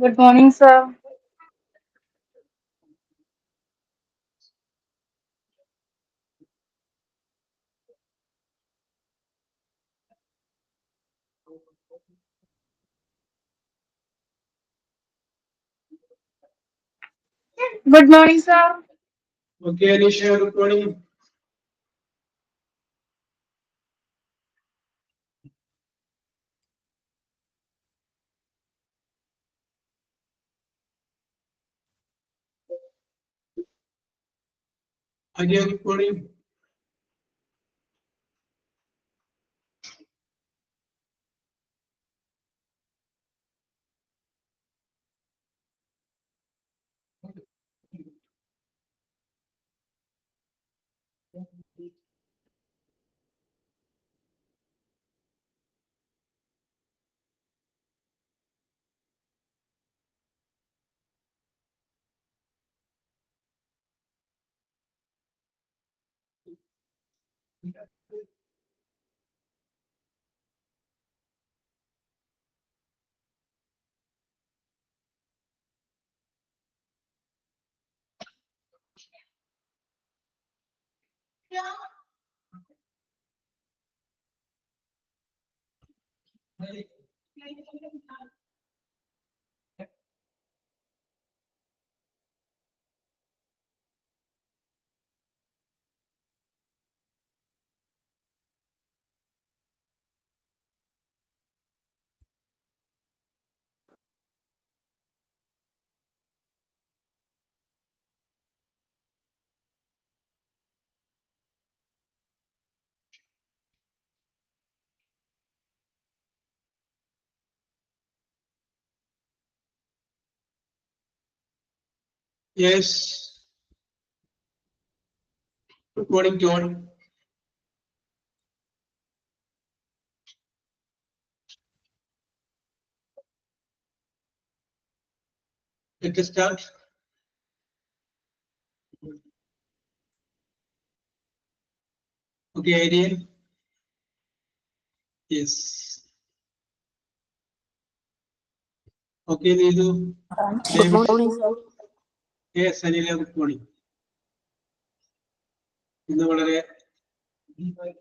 Good morning, sir. Good morning, sir. Okay, Anisha, good morning. Adia, good morning. Yes, good morning, John. Let us start. Okay, Adia. Yes. Okay, Needu. Good David. morning, sir. Yes, Anila, good morning. ഇന്ന് വളരെ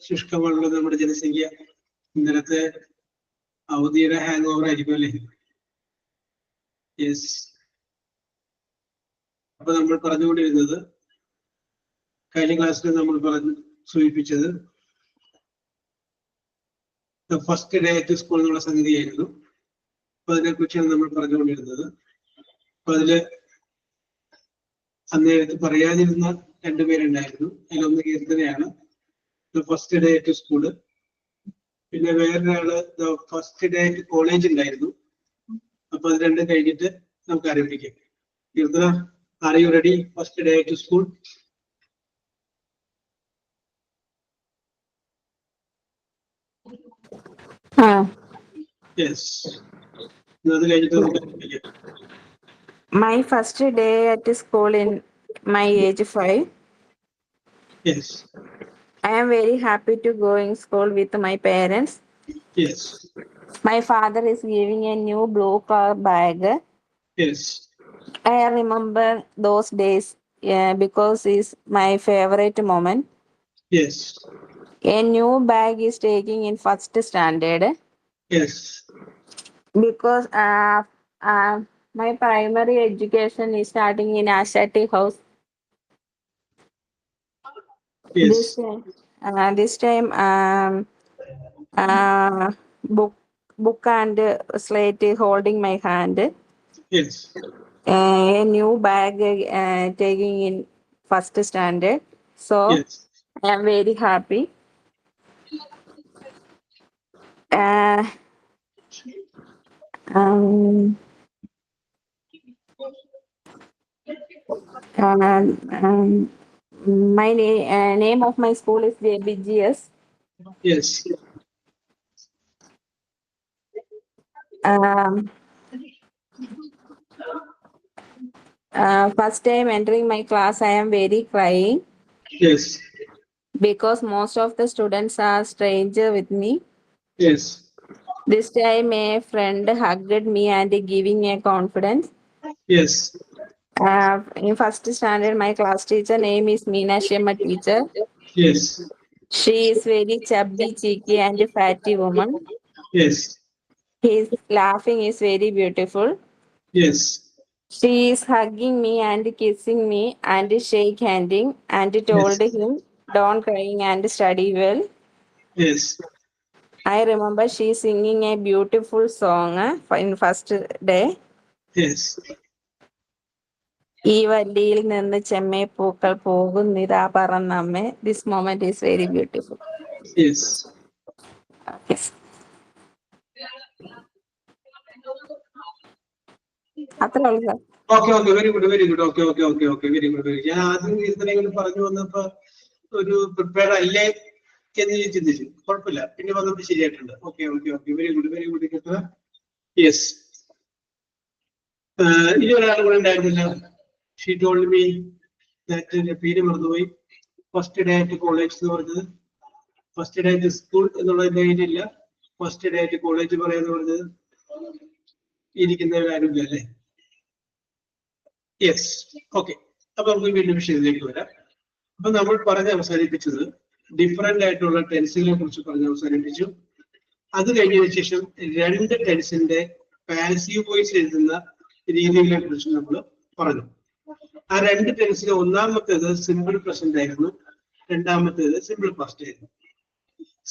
ശുഷ്കമാണുള്ള നമ്മുടെ ജനസംഖ്യ. ഇന്നലത്തെ അവധിയുടെ hang over ആയിരിക്കും അല്ലേ? Yes. അപ്പൊ നമ്മൾ പറഞ്ഞുകൊണ്ടിരുന്നത് കഴിഞ്ഞ ക്ലാസ്സിൽ നമ്മൾ പറഞ്ഞു സൂചിപ്പിച്ചത് ഫസ്റ്റ് ഡേ ടു സ്കൂൾ എന്നുള്ള സംഗതിയായിരുന്നു. അപ്പൊ അതിനെക്കുറിച്ചാണ് നമ്മൾ പറഞ്ഞുകൊണ്ടിരുന്നത്. അപ്പൊ അതില് അന്നേരത്ത് പറയാതിരുന്ന രണ്ടുപേരുണ്ടായിരുന്നു. അതിലൊന്ന് കീർത്തനയാണ്, ഫസ്റ്റ് ഡേ ടു സ്കൂള്. പിന്നെ വേറൊരാള് ഫസ്റ്റ് ഡേ ടു കോളേജ് ഉണ്ടായിരുന്നു. അപ്പൊ അത് രണ്ടും കഴിഞ്ഞിട്ട് നമുക്ക് ആരംഭിക്കാം. Keerthana, are you ready? First day to school. Yes, അത് കഴിഞ്ഞിട്ട് നമുക്ക് ആരംഭിക്കാം. My first day at school in my age 5. Yes, I am very happy to go in school with my parents. Yes, My father is giving a new blue color bag. Yes, I remember those days because it's my favorite moment. Yes, A new bag is taking in first standard yes, because my primary education is starting in Ashati House. Yes, This time, uh, book book and slate holding my hand. Yes, A new bag taking in first standard. So yes, I am very happy. Uh, um, um, my name of my school is JBGS. Yes, Um, First time entering my class, I am very crying yes, because most of the students are stranger with me. Yes, This time a friend hugged me and giving me a confidence. Yes. In first standard, my class teacher name is Meena Shema teacher. Yes. She is very chubby, cheeky, and fatty woman. Yes. His laughing is very beautiful. Yes. She is hugging me and kissing me and shake handing and told Yes. him, "Don't crying and study well." Yes. I remember she singing a beautiful song in first day. Yes. ഈ വല്ലിയിൽ നിന്ന് ചെമ്മേ പൂക്കൾ പോകുന്നിതാ പറന്നമ്മേ. This moment is very beautiful. Yes. Yes. അത്രേ ഉള്ളൂ sir. Okay, okay, very good, very good. Okay, okay, okay, okay, very good, very good. ഞാൻ ആദ്യം കീർത്തനങ്ങൾ പറഞ്ഞു വന്നപ്പോ ഒരു പ്രിപ്പയർഡ് അല്ലേ എന്ന് ഞാൻ ചിന്തിച്ചു. കുഴപ്പമില്ല, പിന്നെ വന്നപ്പോൾ ശരിയായിട്ടുണ്ട്. Okay okay okay, very good, very good Keerthana. Yes. ഇനി ഒരാൾ കൂടെ ഉണ്ടായിരുന്നില്ല. ഷീ ടോൾഡ് മീ ദാറ്റ് പേര് മറന്നുപോയി. ഫസ്റ്റ് ഡേ ആയിട്ട് കോളേജ് എന്ന് പറഞ്ഞത്, ഫസ്റ്റ് ഡേ ആയിട്ട് സ്കൂൾ എന്നുള്ളതിന്റെ ഇല്ല, ഫസ്റ്റ് ഡേ ആയിട്ട് കോളേജ് പറയാന്ന് പറഞ്ഞത് ഇരിക്കുന്നവരാരുമില്ല അല്ലേ? യെസ്. ഓക്കെ, അപ്പൊ നമുക്ക് വീണ്ടും വിഷയത്തിലേക്ക് വരാം. അപ്പൊ നമ്മൾ പറഞ്ഞ് അവസാനിപ്പിച്ചത് ഡിഫറെന്റ് ആയിട്ടുള്ള ടെൻസിനെ കുറിച്ച് പറഞ്ഞ് അവസാനിപ്പിച്ചു. അത് കഴിഞ്ഞതിന് ശേഷം രണ്ട് ടെൻസിന്റെ പാസീവ് വോയിസ് എഴുതുന്ന രീതികളെ കുറിച്ച് നമ്മൾ പറഞ്ഞു. ആ രണ്ട് ടെൻസിൽ ഒന്നാമത്തേത് സിമ്പിൾ പ്രസന്റ് ആയിരുന്നു, രണ്ടാമത്തേത് സിമ്പിൾ പാസ്റ്റ് ആയിരുന്നു.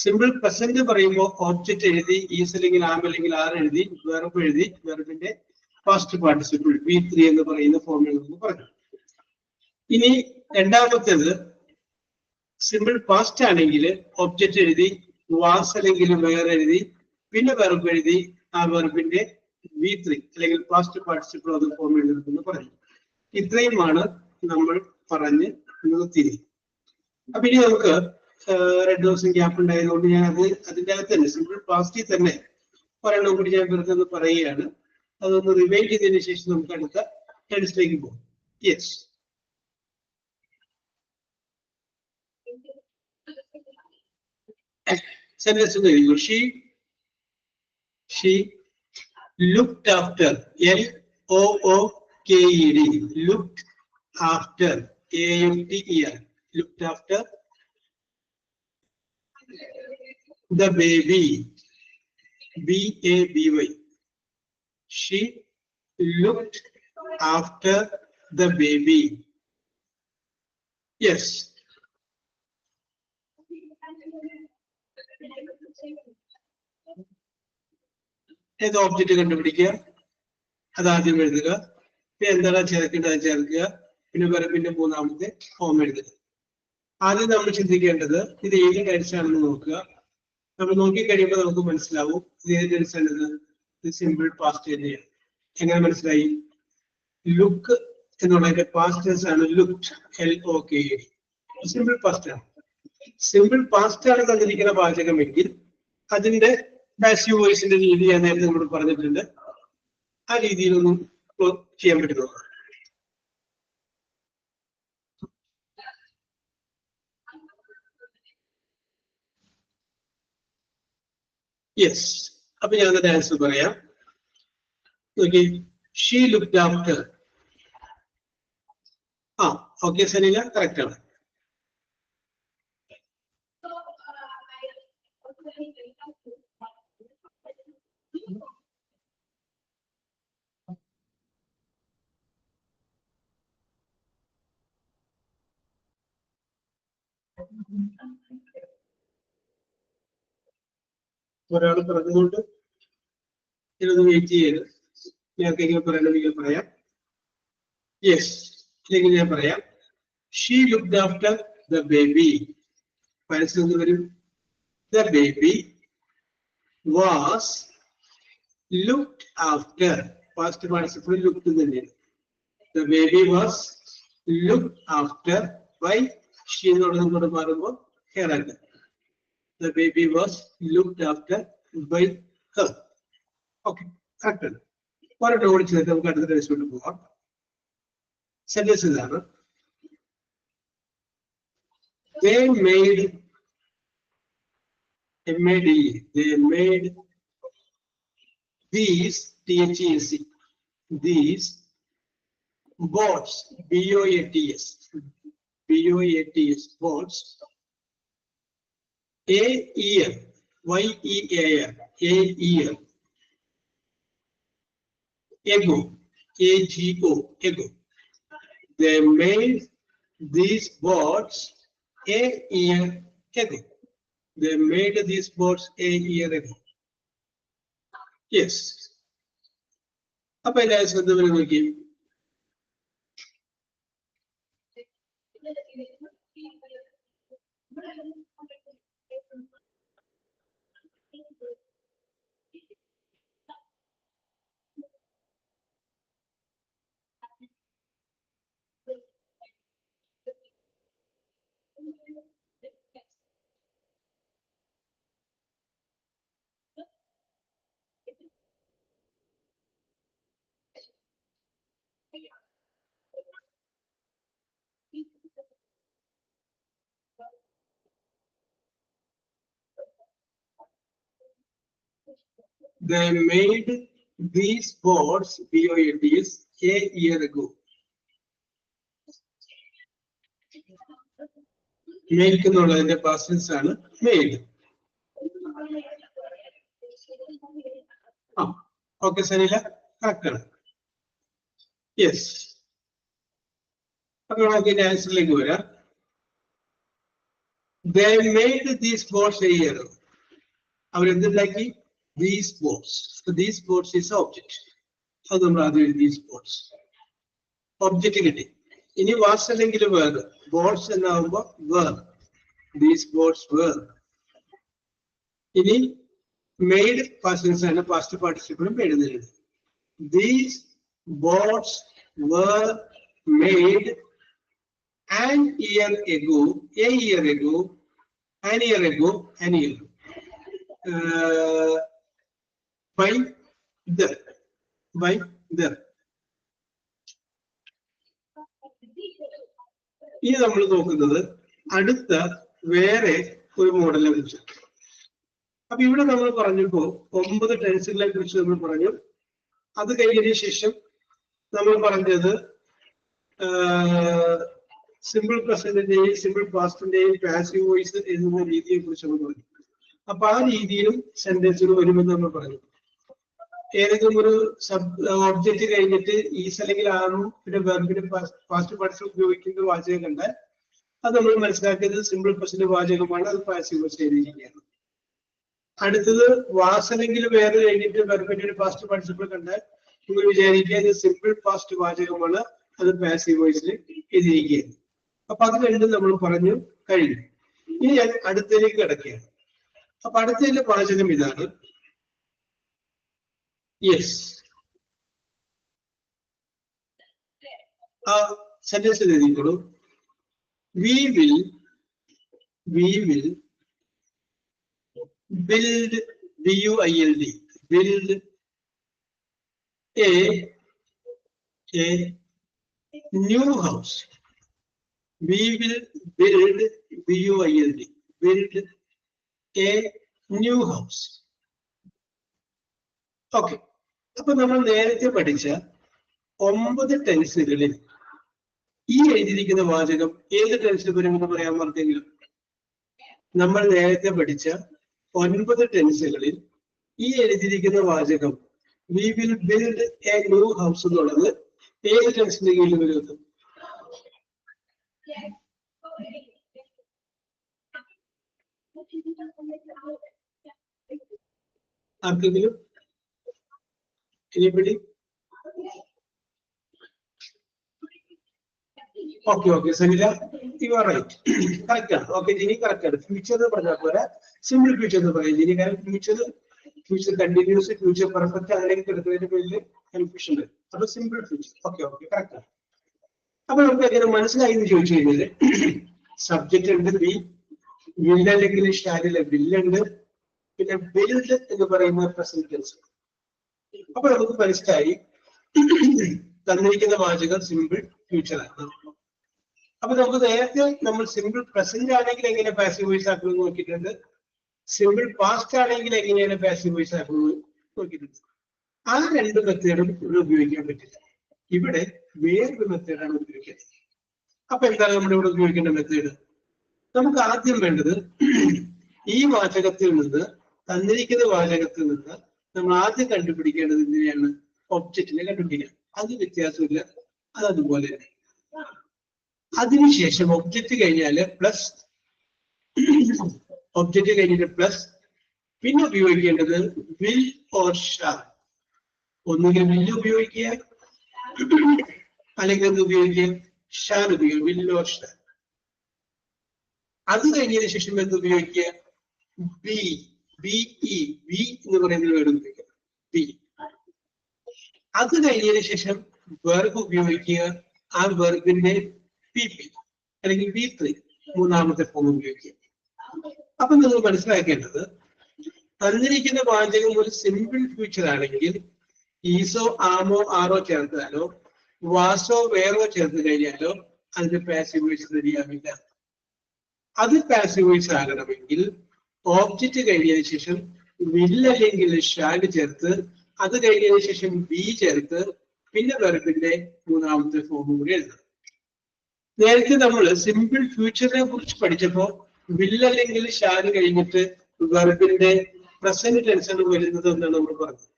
സിമ്പിൾ പ്രസന്റ് പറയുമ്പോൾ ഓബ്ജക്റ്റ് എഴുതി, ഈസ് അല്ലെങ്കിൽ ആം അല്ലെങ്കിൽ ആർ എഴുതി, വെർബ് എഴുതി, വെർബിന്റെ പാസ്റ്റ് പാർട്ടിസിപ്പിൾ V3 എന്ന് പറയുന്ന ഫോമിൽ നമ്മൾ പറഞ്ഞു. ഇനി രണ്ടാമത്തേത് സിമ്പിൾ പാസ്റ്റ് ആണെങ്കിൽ ഒബ്ജക്റ്റ് എഴുതി, വാസ് അല്ലെങ്കിൽ വേറെ എഴുതി, പിന്നെ വെർബ് എഴുതി, ആ വെർബിന്റെ V3 അല്ലെങ്കിൽ പാസ്റ്റ് പാർട്ടിസിപ്പിൾ അത് ഫോമിൽ എടുക്കുന്നു പറഞ്ഞു. ഇത്രയുമാണ് നമ്മൾ പറഞ്ഞ് നിർത്തിയത്. അപ്പൊ ഇനി നമുക്ക് 2 ദിവസം ഗ്യാപ്പ് ഉണ്ടായതുകൊണ്ട് ഞാൻ അതിന്റെ അകത്ത് തന്നെ സിമ്പിൾ പാസ്റ്റിൽ തന്നെ ഒരെണ്ണം കൂടി ഞാൻ വെറുതെ ഒന്ന് പറയുകയാണ്. അതൊന്ന് റിവൈൻഡ് ചെയ്തതിനു ശേഷം നമുക്ക് അടുത്ത ടെൻസിലേക്ക് പോകും. യെസ്. സെന്റൻസ് കഴിയുന്നു. She looked after, LOOKED, looked after, AFTER, looked after the baby, BABY. She looked after the baby. Yes. ഏത് ഓബ്ജക്റ്റ് കണ്ടുപിടിക്കുക, അതാദ്യം എഴുതുക, പിന്നെ എന്താണ് ചേർക്കേണ്ടത് ചേർക്കുക, പിന്നെ വെർബിന്റെ മൂന്നാമത്തെ ഫോം എഴുതുക. ആദ്യം നമ്മൾ ചിന്തിക്കേണ്ടത് ഇത് ഏത് ടെൻസ് ആണെന്ന് നോക്കുക. നമ്മൾ നോക്കിക്കഴിയുമ്പോൾ നമുക്ക് മനസ്സിലാവും ഇത് ഏത് ടെൻസ് ആണിത്. ഇത് സിമ്പിൾ പാസ്റ്റ് തന്നെയാണ്. എങ്ങനെ മനസ്സിലായി? ലുക്ക് എന്നുള്ളതിന്റെ പാസ്റ്റ് ടെൻസ് ആണ് ലുക്ഡ്, LOKED. സിമ്പിൾ പാസ്റ്റ് ആണ്. സിമ്പിൾ പാസ്റ്റ് ആണ് തന്നിരിക്കുന്ന വാചകമെങ്കിൽ അതിന്റെ പാസീവ് വോയിസിന്റെ രീതി ഞാൻ നേരത്തെ നമ്മൾ പറഞ്ഞിട്ടുണ്ട്. ആ രീതിയിലൊന്നും ചെയ്യാൻ പറ്റുന്നതാണ്. യെസ്. അപ്പൊ ഞാൻ അതിന്റെ ആൻസർ പറയാം. Okay, she looked after. Okay Sanila, correct ആണ്. ഒരാൾ പറഞ്ഞുകൊണ്ട് ഇതൊന്ന് വെയിറ്റ് ചെയ്ത് ഞങ്ങൾക്ക് എങ്ങനെ പറയണമെങ്കിൽ പറയാം. യെസ്, ഇല്ലെങ്കിൽ ഞാൻ പറയാം. She looked after the baby. മനസ്സിലൊന്ന് വരും. The baby was looked after. First participle looked തന്നെയാണ്. The baby was looked after by she എന്നുള്ളത് കൂടെ മാറുമ്പോൾ ഹെയർ ആക്കുക. The baby was looked after by her. Okay, correct. ഒരെണ്ണം കൂടി ചെയ്തിട്ട് നമുക്ക് അടുത്ത ടെൻസിലോട്ട് പോവാം. സെന്റൻസ് ഇതാണ്. They made these THES, these boats, BOATS, boats, a year, YEAR, a year, ago, AGO, ago. They made these boats a year ago. They made these boats a year ago. Yes. Apa yang saya sebut lagi? They made these boats, BOATs, a year ago. Make എന്നുള്ളതിന്റെ past tense ആണ് made. Okay, Sanila, correct. Yes. അപ്പോൾ നമുക്ക് ആൻസറിലേക്ക് വരാം. They made these boats a year ago. അവരെന്തുണ്ടാക്കി? These boats. So these boats is object. അത് നമ്മൾ ആദ്യം these boats. Object കിട്ടി. ഇനി was അല്ലെങ്കിൽ were. Boats എന്നാവുമ്പോൾ were. These boats were. ഇനി made past tense ആണ്, past participle എഴുതുന്നത്. These boats were made an year ago, a year ago, an year ago, an year ago. By the. ഇനി നമ്മൾ നോക്കുന്നത് അടുത്ത വേറെ ഒരു മോഡലിനെ കുറിച്ച്. അപ്പൊ ഇവിടെ നമ്മൾ പറഞ്ഞപ്പോ 9 ടെൻസുകളെ കുറിച്ച് നമ്മൾ പറഞ്ഞു. അത് കഴിഞ്ഞതിന് ശേഷം നമ്മൾ പറഞ്ഞത് സിമ്പിൾ പ്രസന്റിന്റെയും സിമ്പിൾ പാസ്റ്റിന്റെയും പാസീവ് വോയിസ് എന്ന രീതിയെ കുറിച്ച് നമ്മൾ പറഞ്ഞു. അപ്പൊ ആ രീതിയിലും സെന്റൻസുകൾ വരുമെന്ന് നമ്മൾ പറഞ്ഞു. ഏതെങ്കിലും ഒരു ഒബ്ജക്റ്റ് കഴിഞ്ഞിട്ട് ഈസ് അല്ലെങ്കിൽ ആണും പിന്നെ വെർബിന്റെ പാസ്റ്റ് പാർട്ടിസിപ്പിൾ ഉപയോഗിക്കുന്ന വാചകം കണ്ടാൽ അത് നമ്മൾ മനസ്സിലാക്കിയത് സിമ്പിൾ പ്രസന്റ് വാചകമാണ്, അത് പാസീവ് വോയിസ് എഴുതിയിരിക്കുകയാണ്. അടുത്തത് വാസ് അല്ലെങ്കിൽ വേറെ കഴിഞ്ഞിട്ട് വെർബിന്റെ പാസ്റ്റ് പാർട്ടിസിപ്പിൾ കണ്ടാൽ നിങ്ങൾ വിചാരിക്കുക ഇത് സിമ്പിൾ പാസ്റ്റ് വാചകമാണ്, അത് പാസീവ് വോയിസിൽ എഴുതിയിരിക്കുകയാണ്. അപ്പൊ അത് രണ്ടും നമ്മൾ പറഞ്ഞു കഴിഞ്ഞു. ഇനി ഞാൻ അടുത്തതിലേക്ക് കിടക്കുകയാണ്. അപ്പൊ അടുത്തതിന്റെ വാചകം ഇതാണ്. യെസ്, ആ sentence എഴുതിക്കോളൂ. We will build, BUILD, build a new house. We will build, BUILD, build a new house. Okay. അപ്പൊ നമ്മൾ നേരത്തെ പഠിച്ച 9 ടെൻസുകളിൽ ഈ എഴുതിയിരിക്കുന്ന വാചകം ഏത് ടെൻസിൽ വരുമെന്ന് പറയാൻ മറന്നെങ്കിലും നമ്മൾ നേരത്തെ പഠിച്ച 9 ടെൻസുകളിൽ ഈ എഴുതിയിരിക്കുന്ന വാചകം we will build a new house എന്നുള്ളത് ഏത് ടെൻസിന്റെ കീഴിൽ വരുന്നത്? ആർക്കെങ്കിലും anybody? Okay, Sanila, you are right. Correct. Okay, Jini, correct. Future the Pajapura, simple future the Jini, future continuous, future perfect, and future. A simple future. Okay, correct. About the subject and the be villain English style, a villain in a build in the primary present tense. About the first time, the making the magical simple future. അപ്പൊ നമുക്ക് നേരത്തെ നമ്മൾ simple present ആണെങ്കിൽ എങ്ങനെ passive voice ആക്കുന്നത് നോക്കിയിട്ടുണ്ട്, simple past ആണെങ്കിൽ എങ്ങനെയാണ് പാസീവ് വോയിസ് ആക്കുന്നത് നോക്കിയിട്ടുണ്ട്. ആ രണ്ട് മെത്തേഡും ഇവിടെ ഉപയോഗിക്കാൻ പറ്റില്ല. ഇവിടെ വേറൊരു മെത്തേഡാണ് ഉപയോഗിക്കുന്നത്. അപ്പൊ എന്താണ് നമ്മുടെ ഇവിടെ ഉപയോഗിക്കേണ്ട മെത്തേഡ്? നമുക്ക് ആദ്യം വേണ്ടത് ഈ വാചകത്തിൽ നിന്ന്, തന്നിരിക്കുന്ന വാചകത്തിൽ നിന്ന് നമ്മൾ ആദ്യം കണ്ടുപിടിക്കേണ്ടത് എന്തിനെയാണ്? ഒബ്ജക്റ്റിനെ കണ്ടുപിടിക്കണം. അത് വ്യത്യാസമില്ല, അത് അതുപോലെ തന്നെ. അതിനുശേഷം ഒബ്ജക്റ്റ് കഴിഞ്ഞാല് പ്ലസ്, ഒബ്ജക്റ്റ് കഴിഞ്ഞിട്ട് പ്ലസ്, പിന്നെ ഉപയോഗിക്കേണ്ടത് വിൽ ഓർ ഷാൽ. ഒന്നുകിൽ വില്ല് ഉപയോഗിക്കുക, അല്ലെങ്കിൽ എന്ത് ഉപയോഗിക്കുക? ഷാൽ ഉപയോഗിക്കുക, വിൽ ഓർ ഷാൽ. അത് കഴിഞ്ഞതിന് ശേഷം എന്ത് ഉപയോഗിക്കുക? ബി, ബി ഇ, ബി എന്ന് പറയുന്ന വേർഡ് ഉപയോഗിക്കുക, ബി. അത് കഴിഞ്ഞതിന് ശേഷം വെർബ് ഉപയോഗിക്കുക, ആ വെർബിന്റെ പി പി അല്ലെങ്കിൽ V3 മൂന്നാമത്തെ ഫോം ഉപയോഗിക്കുക. അപ്പൊ നിങ്ങൾ മനസ്സിലാക്കേണ്ടത്, തന്നിരിക്കുന്ന വാചകം ഒരു സിമ്പിൾ ഫ്യൂച്ചർ ആണെങ്കിൽ ഈസോ ആമോ ആറോ ചേർത്താലോ വാസോ വേറോ ചേർത്ത് കഴിഞ്ഞാലോ അതിന്റെ പാസീവ് വോയിസ് റെഡിയാവില്ല. അത് പാസീവ് വോയിസ് ആകണമെങ്കിൽ ഓബ്ജക്റ്റ് കഴിഞ്ഞതിന് ശേഷം വിൽ അല്ലെങ്കിൽ ഷാൽ ചേർത്ത്, അത് കഴിഞ്ഞതിന് ശേഷം ബി ചേർത്ത്, പിന്നെ വെർബിന്റെ മൂന്നാമത്തെ ഫോമും കൂടി എഴുതണം. നേരത്തെ നമ്മൾ സിമ്പിൾ ഫ്യൂച്ചറിനെ കുറിച്ച് പഠിച്ചപ്പോ വിൽ അല്ലെങ്കിൽ ഷാൽ കഴിഞ്ഞിട്ട് വെർബിന്റെ പ്രസന്റ് ടെൻസ് ആണ് വരുന്നത് എന്നാണ് നമ്മൾ പറഞ്ഞത്.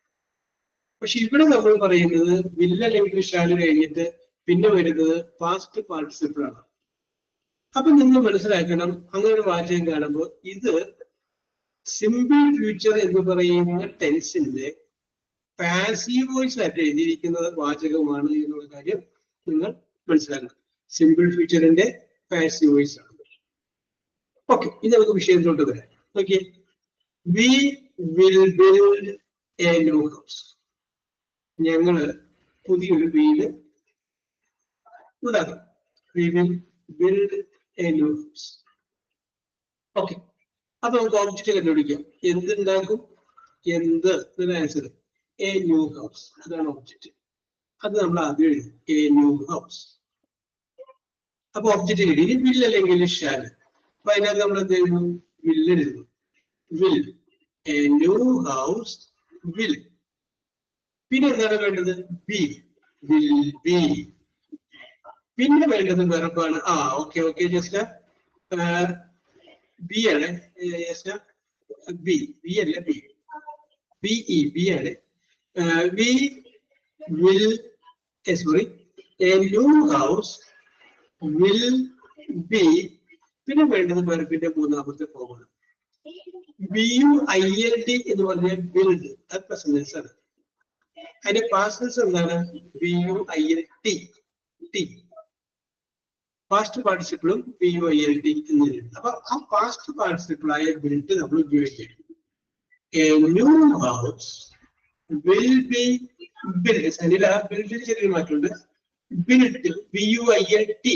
പക്ഷെ ഇവിടെ നമ്മൾ പറയുന്നത് വിൽ അല്ലെങ്കിൽ ഷാൽ കഴിഞ്ഞിട്ട് പിന്നെ വരുന്നത് പാസ്റ്റ് പാർട്ടിസിപ്പിൾ ആണ്. അപ്പൊ നിങ്ങൾ മനസ്സിലാക്കണം, അങ്ങനെ ഒരു വാചകം കാണുമ്പോൾ ഇത് സിമ്പിൾ ഫ്യൂച്ചർ എന്ന് പറയുന്ന ടെൻസിന്റെ പാസീവ് വോയിസ് ആയിട്ട് എഴുതിയിരിക്കുന്ന വാചകമാണ് എന്നുള്ള കാര്യം നിങ്ങൾ മനസ്സിലാക്കണം. സിമ്പിൾ ഫ്യൂച്ചറിന്റെ പാസീവ് വോയിസ് ആണ്. ഓക്കെ, ഇനി നമുക്ക് വിഷയത്തിലോട്ട് വരാം. Okay, we will build A new house. ഞങ്ങള് പുതിയൊരു വീട് ഉണ്ടാക്കും. We will build A new house. Okay, അപ്പൊ നമുക്ക് ഓബ്ജക്റ്റ് കണ്ടുപിടിക്കാം. എന്തുണ്ടാക്കും? എന്ത് ആൻസർ? A new house. അതാണ് ഓബ്ജക്റ്റ്. അത് നമ്മൾ ആദ്യം എഴുതും, എ ന്യൂ ഹൗസ്. അപ്പൊ ഒബ്ജക്റ്റ് എഴുതി. ഇനി വിൽ അല്ലെങ്കിൽ ഷാൽ. അപ്പൊ അതിനകത്ത് നമ്മൾ എന്ത് ചെയ്യുന്നു? വില്ല് എഴുതുന്നു. Will, A new house will. പിന്നെ എന്താണ് വേണ്ടത്? B, will be. പിന്നെ വേണ്ടത് വെർബാണ്. ഓക്കെ ഓക്കെ ജസ്റ്റ് ബി ആണ്. ബി, ബി അല്ല ബി, ബി ഇ, ബി ആണ്. We will, sorry, A new house will be. പിന്നെ വേണ്ടത് വെർബിന്റെ മൂന്നാമത്തെ ഫോമാണ്. BUILD എന്ന് പറഞ്ഞ ബിൽഡ്, അത് പ്രസന്റ് ടെൻസ് ആണ്. അതിന്റെ പാസ്റ്റ് ടെൻസ് എന്താണ്? BUILT. പാസ്റ്റ് പാർട്ടിസിപ്പിളും BUILD എന്ന് എഴുതും. അപ്പൊ ആ പാസ്റ്റ് പാർട്ടിസിപ്പിൾ ആയ ബിൽഡ് നമ്മൾ ഉപയോഗിക്കും. A new house will be build. അതിൽ ആ ബിൽഡിൽ ചെറിയ മാറ്റമുണ്ട്. ബിൽഡ്, BUILT,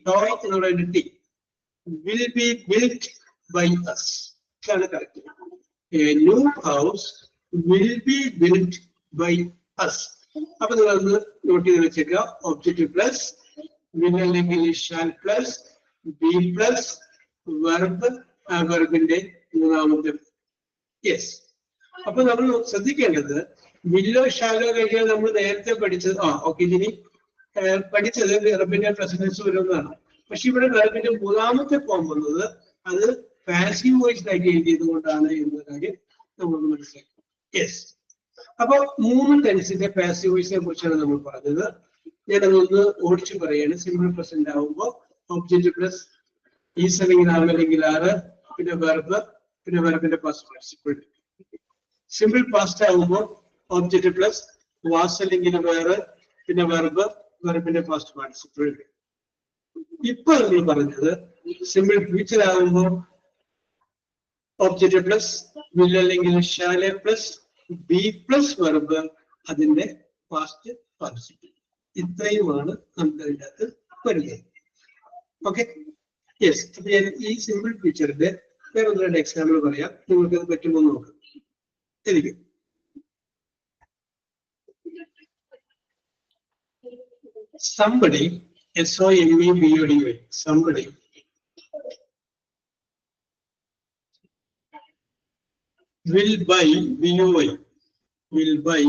ടോയ് എന്നുള്ള T, will be build by us. ഇതാണ് correct. A new house will be built by us. അപ്പൊ നിങ്ങളൊന്ന് നോട്ട് ചെയ്ത് വെച്ചേക്കുക. ഒബ്ജക്റ്റ് പ്ലസ് വിൽ അല്ലെങ്കിൽ shall plus B plus verb, ആ വെർബിന്റെ മൂന്നാമത്തെ. യെസ്. അപ്പൊ നമ്മൾ ശ്രദ്ധിക്കേണ്ടത് വില്ലോ ഷാലോ കഴിഞ്ഞാൽ നമ്മൾ നേരത്തെ പഠിച്ചത് ഓക്കെ, ഇനി പഠിച്ചത് വെർബിന്റെ പ്രസന്റൻസ് വരുന്നതാണ്. പക്ഷെ ഇവിടെ വെർബിന്റെ മൂന്നാമത്തെ ഫോം വന്നത് അത് പാസീവ് വോയിസ് ആയിട്ട് എഴുതിയത് കൊണ്ടാണ് എന്ന കാര്യം നമ്മൾ മനസ്സിലാക്കി. യെസ്. അപ്പൊ മൂന്ന് ടെൻസിന്റെ പാസീവ് വോയിസിനെ കുറിച്ചാണ് നമ്മൾ പറഞ്ഞത്. ഞാൻ അതൊന്ന് ഓടിച്ചു പറയാണ്. സിമ്പിൾ പ്രസന്റ് ആവുമ്പോൾ ഒബ്ജക്റ്റ് പ്ലസ് ഈസ് അല്ലെങ്കിൽ ആം അല്ലെങ്കിൽ ആറ്, പിന്നെ വെർബ്, പിന്നെ വെർബിന്റെ പാസ്റ്റ് പാർട്ടിസിപ്പിൾ. സിമ്പിൾ പാസ്റ്റ് ആവുമ്പോൾ ഒബ്ജക്റ്റ് പ്ലസ് വാസ് അല്ലെങ്കിൽ വേറെ, പിന്നെ വെർബ്, വെർബിന്റെ പാസ്റ്റ് പാർട്ടിസിപ്പിൾ. ഇപ്പൊ നമ്മൾ പറഞ്ഞത് സിമ്പിൾ ഫ്യൂച്ചർ ആവുമ്പോൾ ഒബ്ജക്റ്റ് പ്ലസ് വിൽ അല്ലെങ്കിൽ ഷാലെ പ്ലസ് ബി പ്ലസ് വെർബ്, അതിന്റെ പാസ്റ്റ് പാർട്ടിസിപ്പിൾ. ഇത്രയുമാണ് നമുക്ക് അതിൻ്റെ അകത്ത് വരുന്നത്. Okay, yes. അപ്പൊ ഞാൻ ഈ സിമ്പിൾ ഫ്യൂച്ചറിന്റെ വേറെ ഒന്ന് രണ്ട് എക്സാമ്പിൾ പറയാം. നിങ്ങൾക്ക് അത് പറ്റുമോ നോക്കാം. എനിക്ക് somebody, SOMEBODY, somebody will buy BUY will buy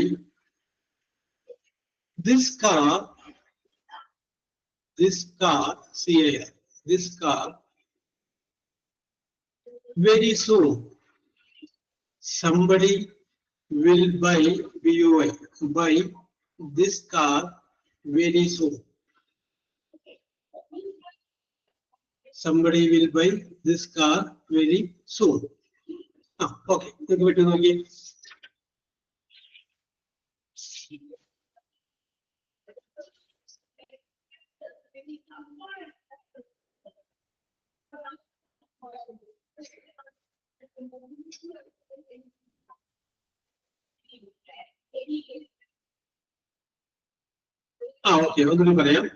this car, CAR, this car very soon. Somebody will buy, BUI, buy this car very soon. Somebody will buy this car very soon. Okay. Okay.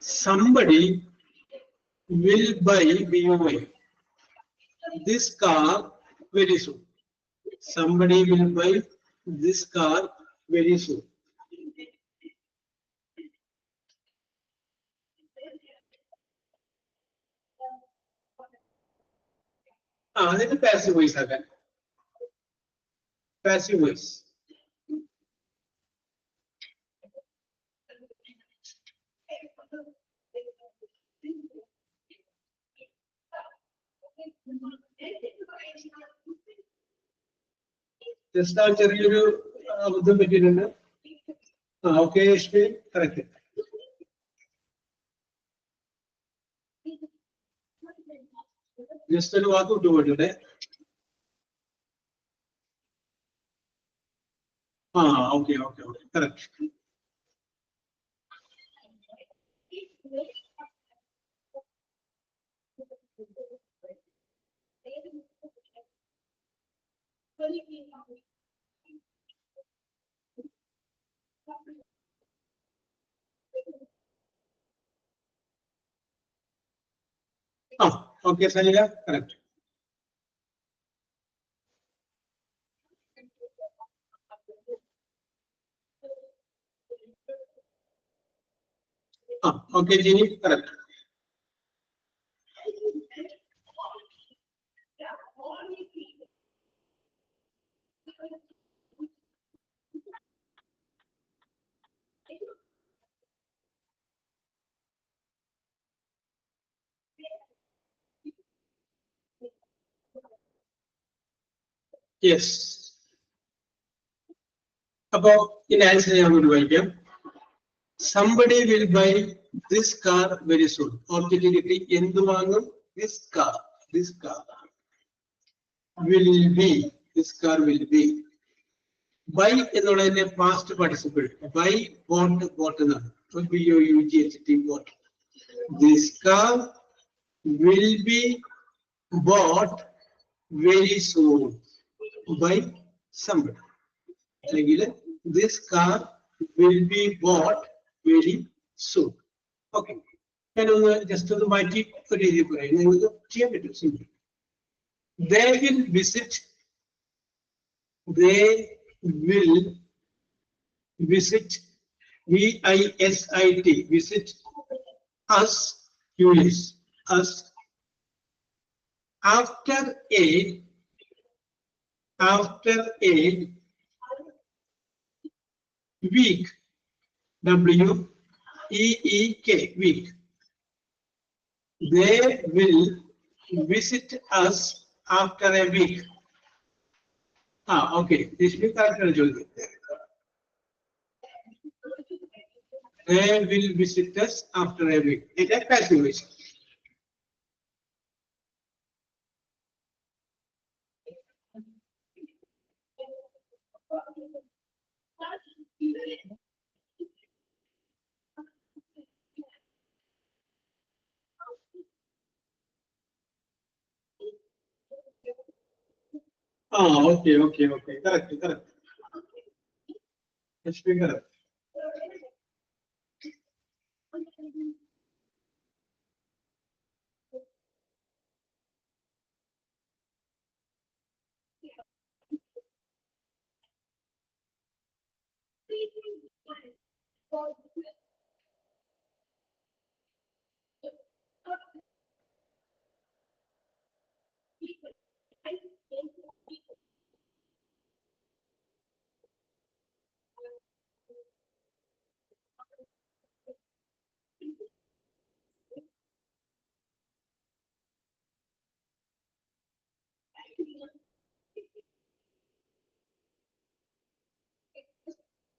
Somebody will buy, BUI, this car very soon. Somebody will buy this car very soon. That's passive voice. Passive voice. Just now, you okay, correct. Just tell what to do today. Okay, correct. Okay, Sanjay, correct. Okay, Jeannie, correct. Yes. About in answer, I would welcome. Somebody will buy this car very soon. Objectivity, this car will be, this car will be. Buy in a past participle. Buy, bought, bought. This car will be bought very soon by somebody. This car will be bought very soon. Okay. Just to the mighty, they will visit. They will visit. VISIT. Visit us. Us. After a week, WEEK, week. They will visit us after a week. Okay. This week they will visit us after a week. It is passive voice. Okay. Correct. Let's figure out.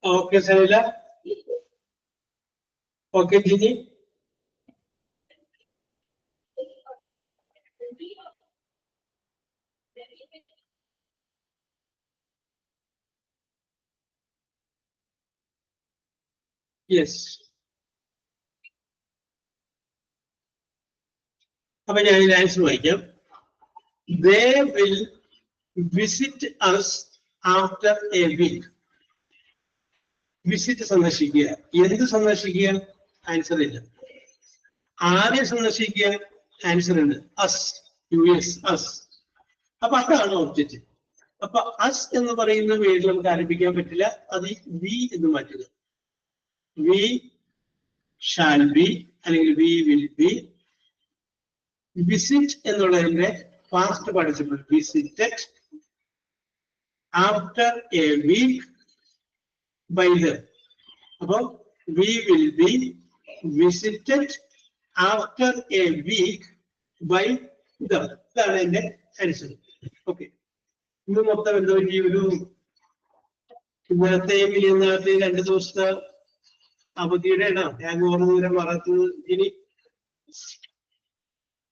Okay, Sarila. Okay, Gini. Yes. അപ്പൊ ഞാൻ ഇതിന് answer വായിക്കാം. They will visit us after a week. Visit സന്ദർശിക്കുക. എന്ത് സന്ദർശിക്കുക? Answer ഇല്ല. ആരെ സന്ദർശിക്കുക? ആൻസർ ഉണ്ട്. Us, US, us. അപ്പൊ അതാണ് ഒബ്ജക്റ്റ്. അപ്പൊ അസ് എന്ന് പറയുന്ന വേർഡ് നമുക്ക് ആരംഭിക്കാൻ പറ്റില്ല. അത് വി എന്ന് മാറ്റുക. വി ഷാൽ ബി അല്ലെങ്കിൽ വി വിൽ ബി. വിസിറ്റ് എന്നുള്ളതിന്റെ past participle visited. After a week by them. അപ്പോൾ we will be visited after a week by them. ഇതാണ് എന്റെ ആൻസർ. ഓക്കെ, ഇന്ന് മൊത്തം എന്താ ഈ ഒരു ഇന്നലത്തെയും ഇന്നലത്തെയും 2 ദിവസത്തെ അവധിയുടെ ഇടാം. ഞാൻ ഓർമ്മ മറക്കുന്നത് ഇനി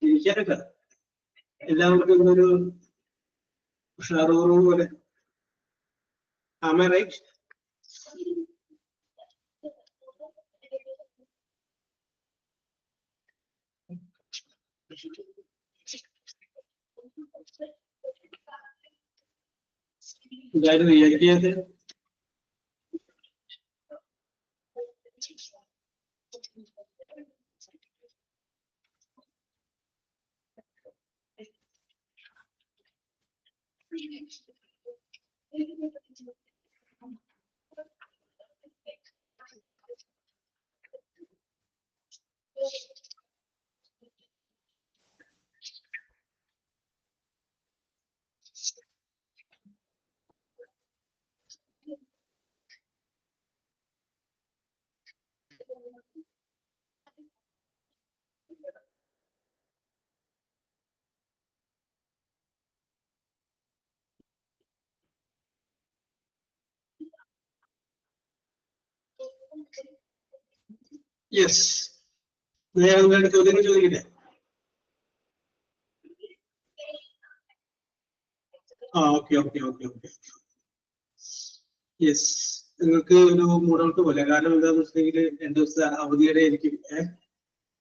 ഇരിക്കാനൊക്കെ എല്ലാവർക്കും ഇന്നൊരു ഉഷാറൂറ് പോലെ. Am I right? ഇതായിരുന്നു റിയാക്ട്. യെസ്, ഞാൻ ചോദ്യം ചോദിക്കില്ലേ? Okay okay okay okay. Yes, നിങ്ങൾക്ക് ഒരു മൂഡൗട്ട് പോലെ. കാരണം എന്താണെന്ന് വെച്ചിട്ടുണ്ടെങ്കിൽ 2 ദിവസത്തെ അവധിയുടെ ആയിരിക്കും.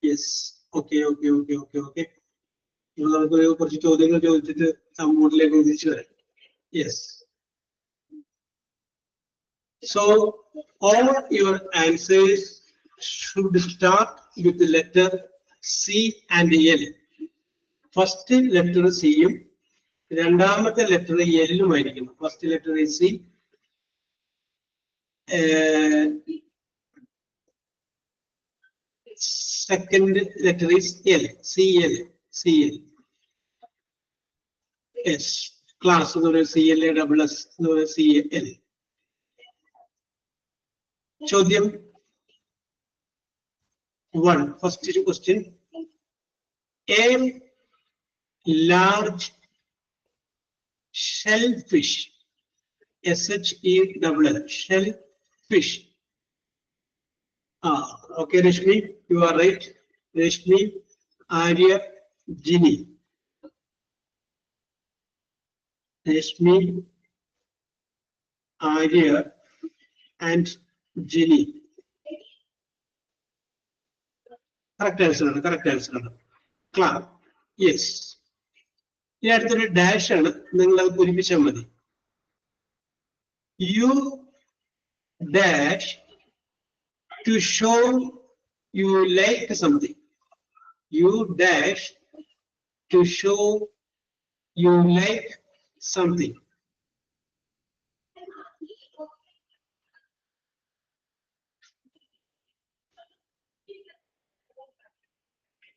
Yes, okay okay okay okay okay. നമുക്ക് കുറച്ച് ചോദ്യങ്ങൾ ചോദിച്ചിട്ട് ആ മൂഡിലേക്ക് തിരിച്ചു വരാം. Yes, so all your answers should start with the letter C and L. First letter C യും രണ്ടാമത്തെ ലെറ്റർ L ഉം ആയിരിക്കും. First letter is C, second letter is L, CL, CL. Yes, class എന്ന് പറയുന്നത് CLA double S എന്ന് പറയുന്നത് CL. ചോദ്യം 1, first question. A large shellfish, SHELL, shellfish. Okay, Rashmi, you are right. Rashmi, Arya, Ginny. Rashmi, Arya, and Ginny. Correct answer. Correct answer. Clear? Yes. ഇനി അടുത്തൊരു dash ആണ്, നിങ്ങൾ അത് പൂരിപ്പിച്ചാൽ മതി. You dash to show you like something. You dash to show you like something.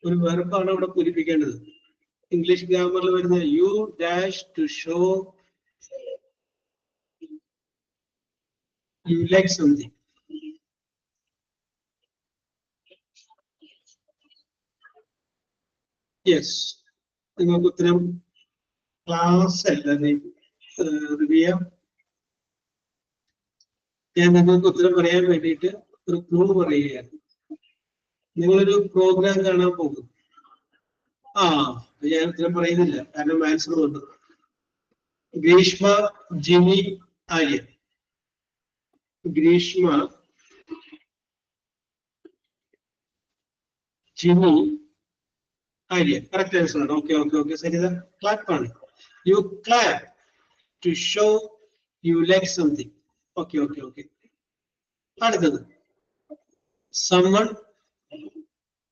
ഒരു വെർബാണ് അവിടെ പൂരിപ്പിക്കേണ്ടത്. English ഗ്രാമറിൽ വരുന്ന you dash to show you like something. Yes, നിങ്ങൾക്ക് ഉത്തരം ക്ലാസ് അല്ല റിവ്യൂ. ഞാൻ നിങ്ങൾക്ക് ഉത്തരം പറയാൻ വേണ്ടിയിട്ട് ഒരു ക്ലൂ പറയുകയാണ്. നിങ്ങളൊരു പ്രോഗ്രാം കാണാൻ പോകും. ഞാൻ ഉത്തരം പറയുന്നില്ല, കാരണം ആൻസർ വന്നു. ഗ്രീഷ്മ, ജിനി, ആര്യ. ഗ്രീഷ്മ, ജിനി, ആര്യ. കറക്റ്റ് ആൻസർ ആണ്. Okay okay okay. Saritha clap ആണ്. You clap to show you like something. Okay okay okay. അടുത്തത്, someone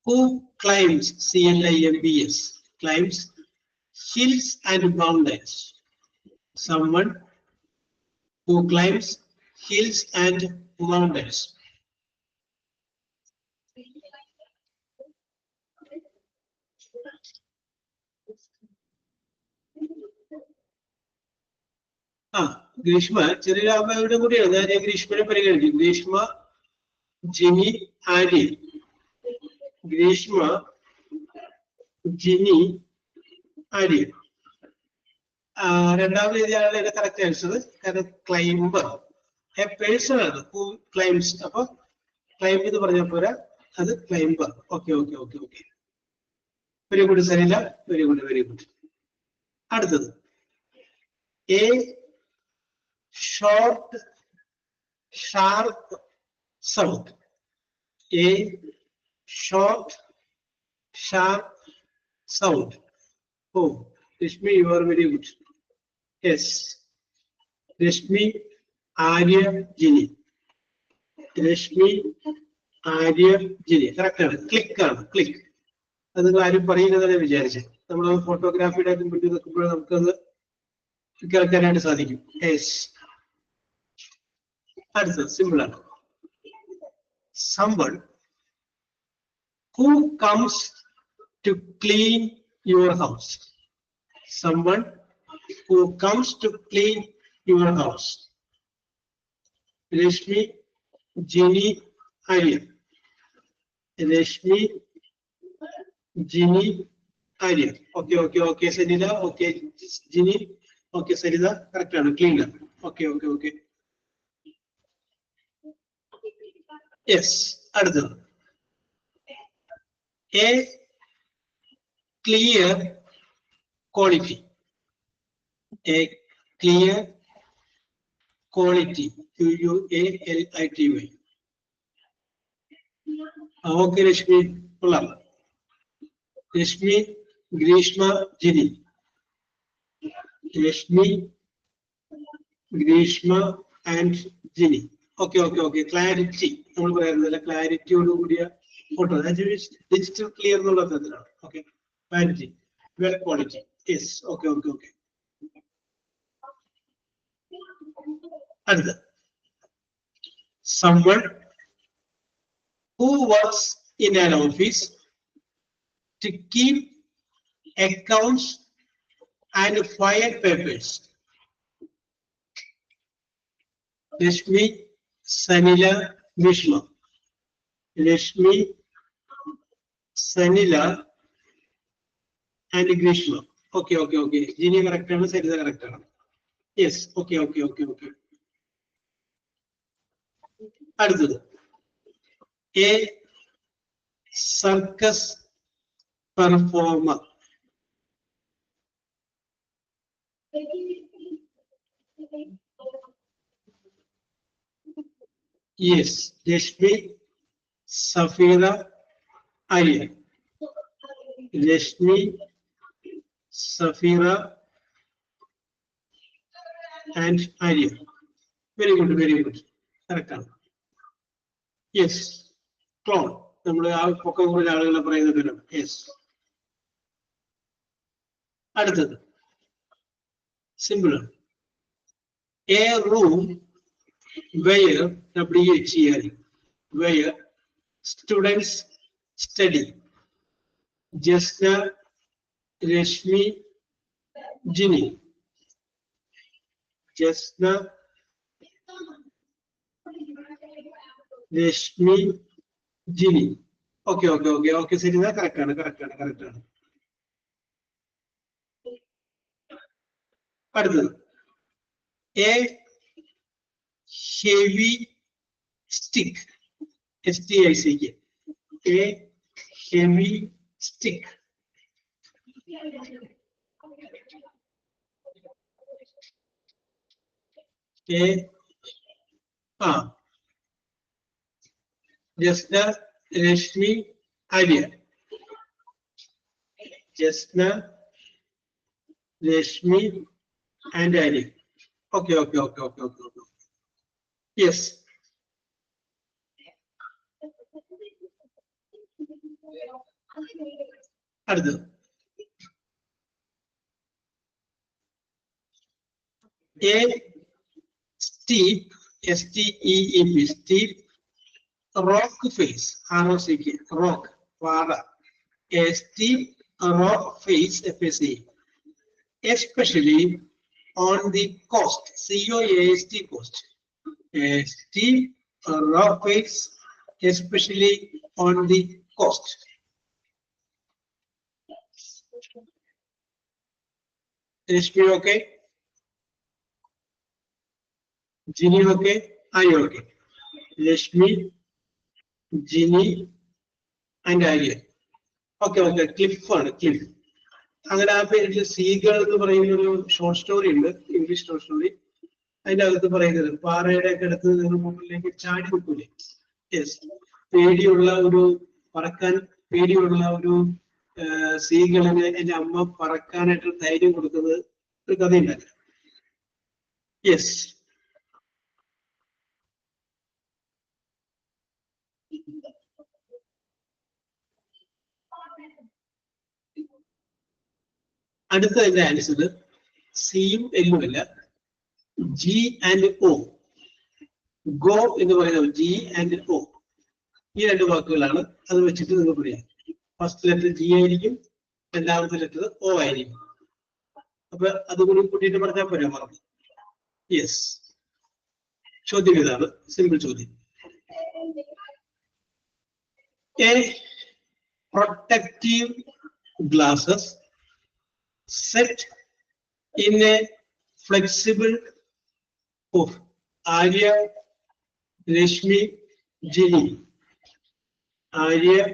who climbs, CLIMBS, climbs hills and mountains. Someone who climbs hills and mountains. Greeshma ചെറിയ അമ്മയുടെ കൂടിയാണ്. ഞാൻ ഗ്രീഷ്മനെ പരിഗണിക്കും. ഗ്രീഷ്മ, ജിനി, ആര്യ. ഗ്രീഷ്മ, ജിനി, ആര്യ. രണ്ടാമത് എഴുതിയാണ് കറക്റ്റ് ആൻസർ. കാരണം ക്ലൈംബർ എ പേഴ്സൺ ആണ് ഹു ക്ലൈംസ്. അപ്പൊ ക്ലൈംബ് എന്ന് പറഞ്ഞ പോരാ, അത് climber. Okay okay okay okay. Very good Sarila, very good very good. അടുത്തത്, a short sharp sound. A short, sharp sound. Oh, Rashmi, you are very good. Yes. Rashmi, Arya, Jini. Rashmi, Arya, Jini. Correct. Click ആണ്. Click. അത് നിങ്ങൾ ആരും പറയുന്നതാണ് വിചാരിച്ചത്. നമ്മൾ ഫോട്ടോഗ്രാഫിയുടെ മുന്നിൽ നിൽക്കുമ്പോൾ നമുക്കത് കേൾക്കാനായിട്ട് സാധിക്കും. Yes. അടുത്തത് സിമ്പിൾ ആണ്. Someone who comes to clean your house. Someone who comes to clean your house. Rashmi, Jini, Arya. Rashmi, Jini, Arya. Okay, okay, okay, Sanida. Okay, Jini. Okay, Sanida. Correct. Cleaner. Okay, okay, okay. Yes. അടുത്തത്, a clear quality. A clear quality. QUALITY. Okay, Rashmi. Rashmi, Grishma, Jini. Rashmi, Grishma and Jini. Okay, okay, okay. Clarity. നമ്മൾ പറയുന്നില്ല, ക്ലാരിറ്റിയോട് കൂടിയ photo. Digital clear എന്നുള്ള തരത്തിലാണ്. Okay, clarity, well quality. Yes, okay okay okay. അടുത്ത, someone who works in an office to keep accounts and file papers. Rashmi, Sanila, Vishma. Rashmi, Sanila and Grishma. Okay, okay, okay. Jini correct ആണ്, Sarita correct ആണ്. Yes, okay, okay, okay, okay. അടുത്തത്, a circus performer. Yes, Rashmi, Safira, Arya. Rashmi, Safira and Arya. Very good, very good. Correct. Yes, clown. നമ്മൾ ആ പൊക്കം കൂടുതൽ ആളുകളെ പറയുന്ന പേരാണ്. യെസ്. അടുത്തത് സിമ്പിൾ ആണ്. A room where where students study. Jasna, Rashmi, Jini. Jasna, Rashmi, Jini. Okay, okay, okay, okay. Sarita correct ആണ്, correct ആണ്, correct ആണ്. അടുത്തത്, a heavy stick. S-T-I-C-K. A heavy stick. Jasna, Rashmi, Arya. Jasna, Rashmi, and Arya. Okay. Yes. Ardu. A steep, S-T-E-E-P, steep rock face, R-O-C-K, rock, Vada. A steep rock face, F-A-C, especially on the coast, C-O-A-S-T, coast. A steep rock face, especially on the coast. Rashmi, okay? Ginny, okay? Are you okay? Rashmi, Ginny, and Arya. Okay. Cliff ആണ്, cliff. അങ്ങനെ ആ പേരിൽ സീകൾ എന്ന് പറയുന്ന ഒരു short story ഉണ്ട്, English short story. അതിന്റെ അകത്ത് പറയുന്നത് പാറയുടെ ഒക്കെ അടുത്ത് നിങ്ങൾ മുകളിലേക്ക് ചാടി നിൽക്കൂലേ. യെസ്, പറക്കാൻ പേടിയുള്ള ഒരു സീകളിന് എന്റെ അമ്മ പറക്കാനായിട്ട് ധൈര്യം കൊടുക്കുന്നത് ഒരു കഥയുണ്ടായിരുന്നു. യെസ്. അടുത്ത എന്റെ ആൻസർ സിയും എല്ലും അല്ല, ജി ആൻഡ് ഒ. ഗോ എന്ന് പറയുന്നത് ജി ആൻഡ് ഒ, ഈ രണ്ട് വാക്കുകളാണ്. അത് വെച്ചിട്ട് നിങ്ങൾ പറയാം. ഫസ്റ്റ് ലെറ്റർ ജി ആയിരിക്കും, രണ്ടാമത്തെ ലെറ്റർ ഒ ആയിരിക്കും. അപ്പൊ അതുകൂടി കൂട്ടിയിട്ട് പറഞ്ഞാൽ പോരാ, മറന്നു. യെസ്, ചോദ്യം ഇതാണ്, സിമ്പിൾ ചോദ്യം. A protective glasses set in a flexible of Arya, Rashmi, Ginny. Arya,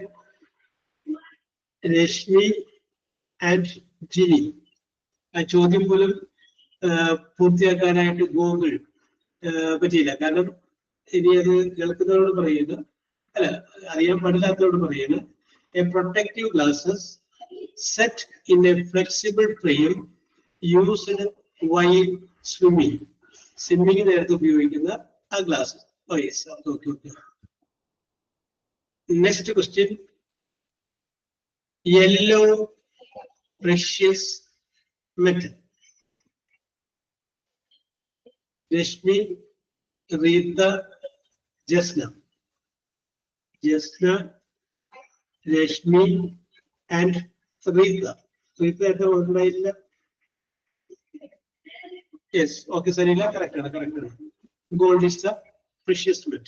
Rashmi, and Ginny. ആ ചോദ്യം പോലും പൂർത്തിയാക്കാനായിട്ട് ഗൂഗിൾ പറ്റിയില്ല. കാരണം ഇനി അത് കേൾക്കുന്നവരോട് പറയുന്നു, അല്ല അറിയാൻ പാടില്ലാത്തവരോട് പറയുന്നു. A protective glasses set in a flexible frame used while swimming. Swimming നേരത്തെ ഉപയോഗിക്കുന്ന ആ glass. Oh yes, okay. Next question. Yellow precious metal. Rashmi, Rita, Jasna, Rashmi, and Rita at the yes, okay, Sarila, correct. Gold is the precious metal.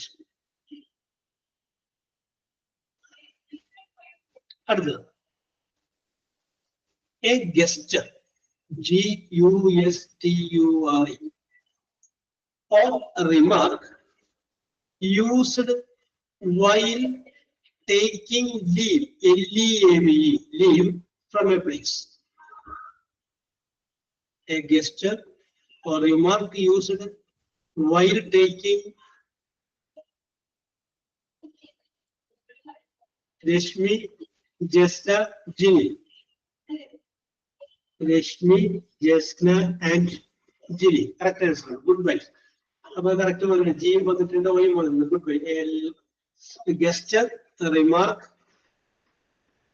Another. A gesture, G-U-S-T-U-R-E, or a remark used while taking leave, L-E-A-V-E, leave from a place. A gesture or remark used while taking Rashmi, Jasna, Ginny. Rashmi, Jasna, and Ginny. Correct answer. Good bye. About correct one, G was the trend away one. Good bye. A gesture, a remark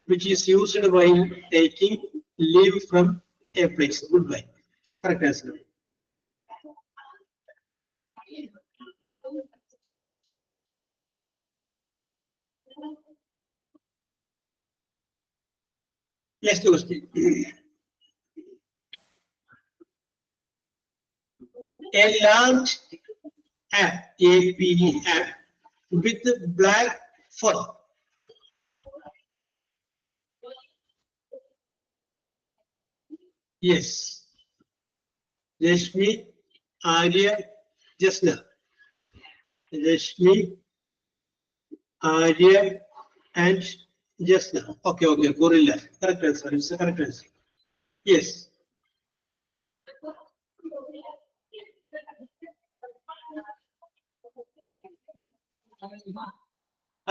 which is used while taking leave from a place. Goodbye. Correct answer. Next question. A large app, APE app with black fur. Yes. Rashmi, Arya, Jasna. Rashmi, Arya and Jasna. Okay, okay, gorilla. Correct answer. It's the correct answer. Yes.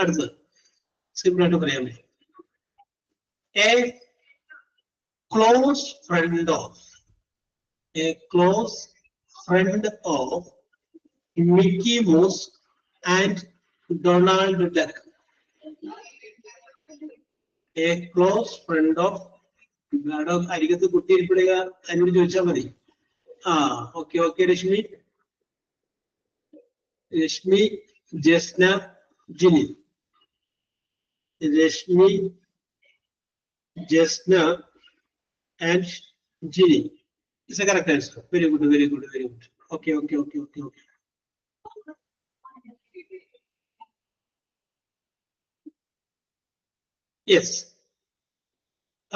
അടുത്തത് simple ആയിട്ട് പറയാൻ പറ്റും. A close friend of Mickey Mouse and Donald Duck. A close friend of madam അരികത്ത് കുത്തിയിരിപ്പെടുക അതിനോട് ചോദിച്ചാൽ മതി. Okay okay Reshmi Jasna Ginny. Reshmi Jasna and Ginny. It's a correct answer. Very good, very good, very good. Okay, okay, okay, okay, okay. Yes.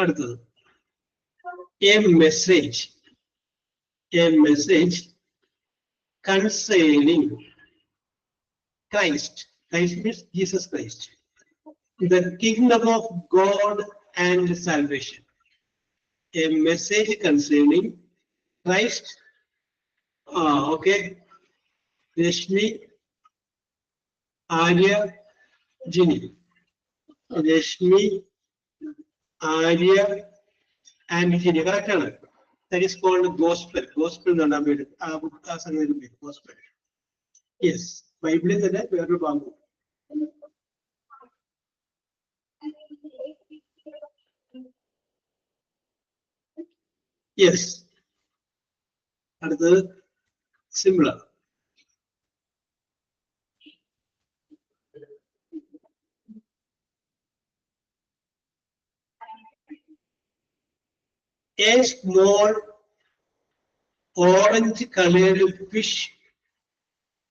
അടുത്തത് a message concerning Christ. Christ means Jesus Christ, the kingdom of God and salvation. A message concerning Christ. Okay. Rashmi, Arya, Ginny. Rashmi, Arya, and Ginny. Correct? That is called gospel. Gospel is gospel. Yes. Bible is that we are to Bible. Yes. അടുത്തത് similar. A small orange colored fish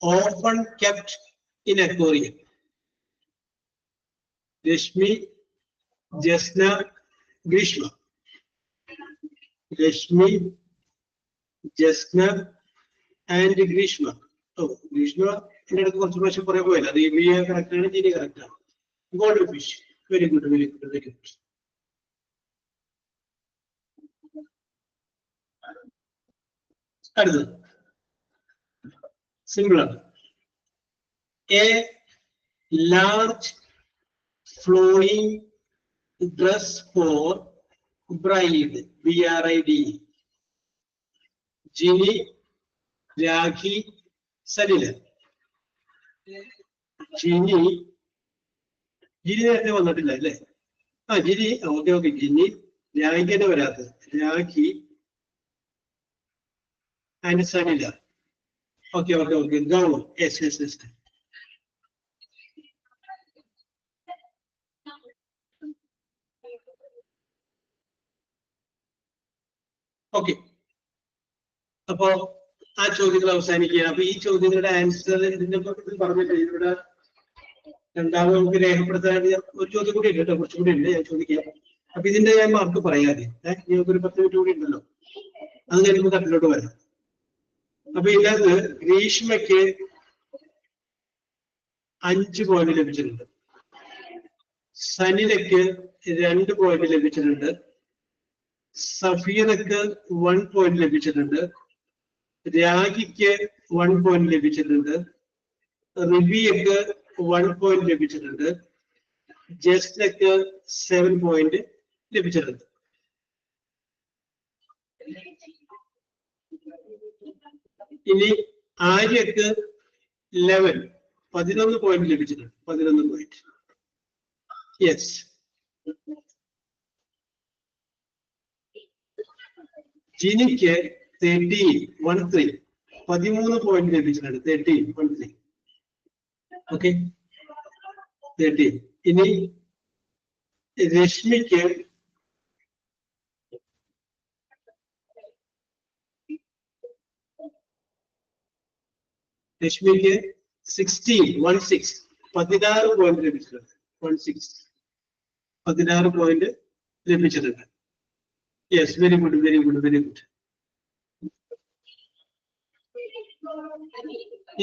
often kept in aquarium. Rashmi, Jasna, Grishma. Rashmi, Jasna, and Grishma. Oh, Grishma. ഇതിന്റെ അടുത്ത് കുറച്ച് പ്രാവശ്യം പറയാൻ പോയല്ല. അത് correct ആണ്, Jini correct ആണ്. Gold fish. Very good, very good, very good. അടുത്തത് സിമ്പിൾ ആണ്. A large flowing dress for bride. BRIDE. Ginny, Rakhi, Salila. Ginny നേരത്തെ വന്നിട്ടില്ല അല്ലേ? ജിനി. Okay okay. ജിനി രാഖിന്റെ വരാത്തത്. Rakhi and Sanila. Okay okay okay. Gown. Yes yes yes. Okay. അപ്പോ ആ ചോദ്യങ്ങൾ അവസാനിക്കുകയാണ്. അപ്പൊ ഈ ചോദ്യങ്ങളുടെ ആൻസർ ഇതിന്റെ പറഞ്ഞിട്ട് ഇവിടെ രണ്ടാമത് നമുക്ക് രേഖപ്പെടുത്താൻ ഒരു ചോദ്യം കൂടി ഉണ്ട് കേട്ടോ, കുറച്ചും കൂടി ഉണ്ട്, ഞാൻ ചോദിക്കാം. അപ്പൊ ഇതിന്റെ ഞാൻ മാർക്ക് പറയാതെ നമുക്കൊരു 10 മിനിറ്റ് കൂടി ഉണ്ടല്ലോ, അത് കഴിയുമ്പോൾ കട്ടിലോട്ട് വരാം. അപ്പൊ ഇതിനകത്ത് ഗ്രീഷ്മയ്ക്ക് 5 പോയിന്റ് ലഭിച്ചിട്ടുണ്ട്, സനിലയ്ക്ക് 2 പോയിന്റ് ലഭിച്ചിട്ടുണ്ട്, സഫീനക്ക് 1 പോയിന്റ് ലഭിച്ചിട്ടുണ്ട്, രാഖിക്ക് 1 പോയിന്റ് ലഭിച്ചിട്ടുണ്ട്, റിബിയക്ക് 1 പോയിന്റ് ലഭിച്ചിട്ടുണ്ട്, ജസ്നക്ക് 7 പോയിന്റ് ലഭിച്ചിട്ടുണ്ട്. ഇനി ആര്യക്ക് 11 പോയിന്റ് ലഭിച്ചിട്ടുണ്ട്. 11 പോയിന്റ്. യെസ്. ജിനിക്ക് 13 പോയിന്റ് ലഭിച്ചിട്ടുണ്ട്. 13. ഓക്കെ, 13. ഇനി രശ്മിക്ക് 16 പോയിന്റ് ലഭിച്ചിട്ടുണ്ട്. 16 പോയിന്റ് ലഭിച്ചിട്ടുണ്ട്. Yes, very good, very good, very good.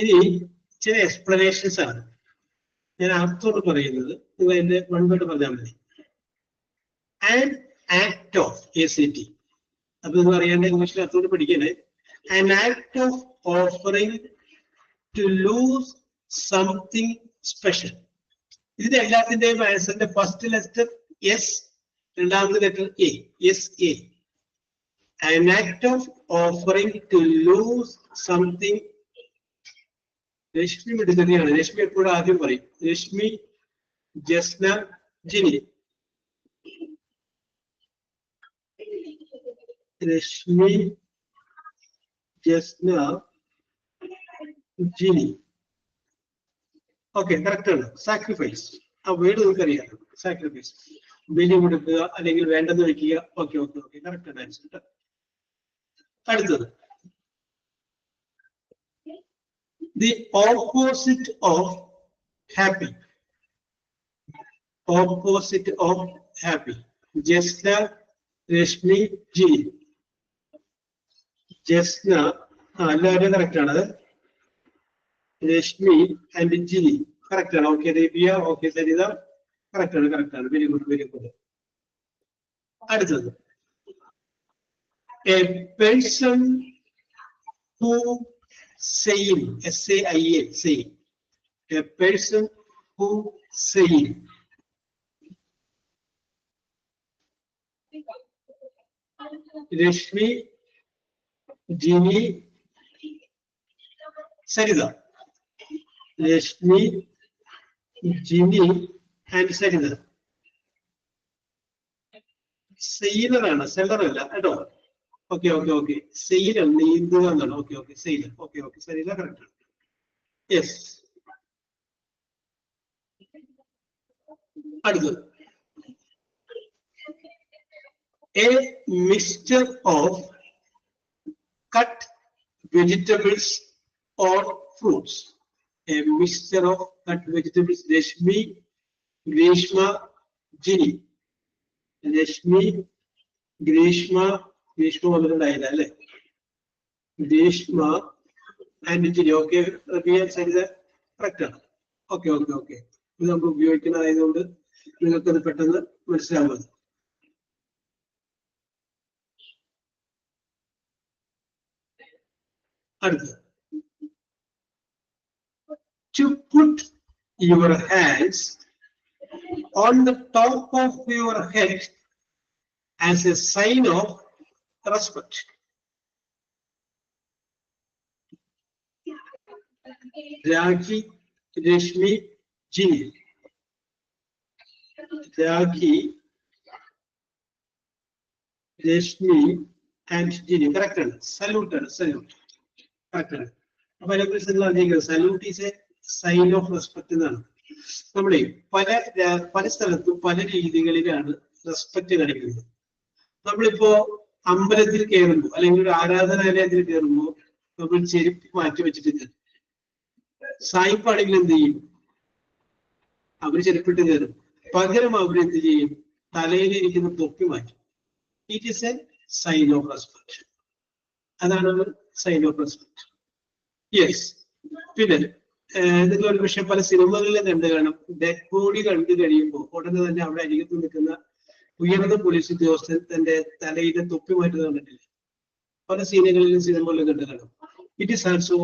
ഇനി ചില എക്സ്പ്ലനേഷൻസ് ആണ്. ഞാൻ അർത്ഥമാണ് പറയുന്നത്, നിങ്ങൾ എന്റെ വൺ വേർഡ് പറഞ്ഞാൽ മതി. An act of ACT. അപ്പൊ നിങ്ങൾ അറിയാണ്ട് ഇംഗ്ലീഷിൽ അർത്ഥത്തോട് പഠിക്കണേ. An act of offering to lose something special. ഇതിന്റെ എല്ലാത്തിന്റെയും ആൻസറിന്റെ ഫസ്റ്റ് ലെറ്റർ എസ്, രണ്ടാമത്തെ letter A. S A. An act of offering to lose something. Reshmi മിടുക്കനെയാണ്. രശ്മി എപ്പോഴും ആദ്യം പറയും. രശ്മി, ജസ്ന, ജിനി. രശ്മി, ജസ്ന, ജിനി. ഓക്കെ, കറക്റ്റ് ആണ്. സാക്രിഫൈസ്. ആ വേർഡ് നമുക്കറിയാം. സാക്രിഫൈസ്. ബലി കൊടുക്കുക അല്ലെങ്കിൽ വേണ്ടെന്ന് വെക്കുക. ഓക്കെ ഓക്കെ ഓക്കെ, കറക്റ്റ് ആണ് ആൻസർ. അടുത്തത്, the opposite of happy. Opposite of happy. Jasna, Rashmi, Jini. Jasna, എല്ലാവരും കറക്റ്റ് ആണ്. രശ്മി ആൻഡ് ജിനി കറക്റ്റ് ആണ്. ഓക്കെ രബിയ, ഓക്കെ സരിത, കറക്റ്റ് ആണ്, കറക്റ്റ് ആണ്. Very good, very good. അടുത്തത്, a person who saying, SAIA, saying. A person who saying. Rashmi, Jini, Sarida. Rashmi, Jini and Sarida. Sailor ആണ്, seller അല്ല കേട്ടോ. Okay okay okay, sailor, നീന്തുക എന്നാണ്. Okay okay, sailor. Okay okay, sailor correct ആണ്. Yes. അടുത്തത്, a mixture of cut vegetables or fruits. A mixture of cut vegetables. Reshmi, Greeshma, Ginny. Reshmi, Greeshma, Greeshma വന്നിട്ടുണ്ടായില്ല അല്ലെ? Greeshma and Ginny. Okay, Saritha correct ആണ്. ഓക്കെ ഓക്കെ ഓക്കെ, ഇത് നമുക്ക് ഉപയോഗിക്കുന്നതായതുകൊണ്ട് നിങ്ങൾക്കത് പെട്ടെന്ന് മനസ്സിലാവുന്നത്. അടുത്തത്, to put your hands on the top of your head as a sign of respect. Ragi, Rashmi, Jini. Ragi, Rashmi and Jini. Correct. Salute. Salute. Correct. അപ്പൊ അതിനെക്കുറിച്ച് salute is a sign of respect എന്നാണ്. നമ്മളെ പല സ്ഥലത്തും പല രീതികളിലാണ് respect കാണിക്കുന്നത്. നമ്മളിപ്പോ അമ്പലത്തിൽ കയറുമ്പോ അല്ലെങ്കിൽ ഒരു ആരാധനാലയത്തിൽ കയറുമ്പോ നമ്മൾ ചെരുപ്പ് മാറ്റി വെച്ചിട്ട് കയറും. സായിപ്പാണെങ്കിൽ എന്ത് ചെയ്യും? അവര് ചെരുപ്പിട്ട് കയറും. പകരം അവരെന്ത് ചെയ്യും? തലയിലിരിക്കുന്ന തൊപ്പി മാറ്റും. It is a sign of respect. അതാണ് സൈൻ ഓഫ് റെസ്പെക്ട്. യെസ്. പിന്നെ നിങ്ങൾ ഒരു പക്ഷെ പല സിനിമകളിലും കണ്ടു കാണും, ഡെഡ് ബോഡി കണ്ടു കഴിയുമ്പോൾ ഉടനെ തന്നെ അവിടെ അരികത്ത് നിൽക്കുന്ന ഉയർന്ന പോലീസ് ഉദ്യോഗസ്ഥൻ തന്റെ തലയിലെ തൊപ്പി മാറ്റുന്നത് കണ്ടിട്ടില്ല? പല സീനുകളിലും സിനിമകളിലും കണ്ടു കാണും. It is also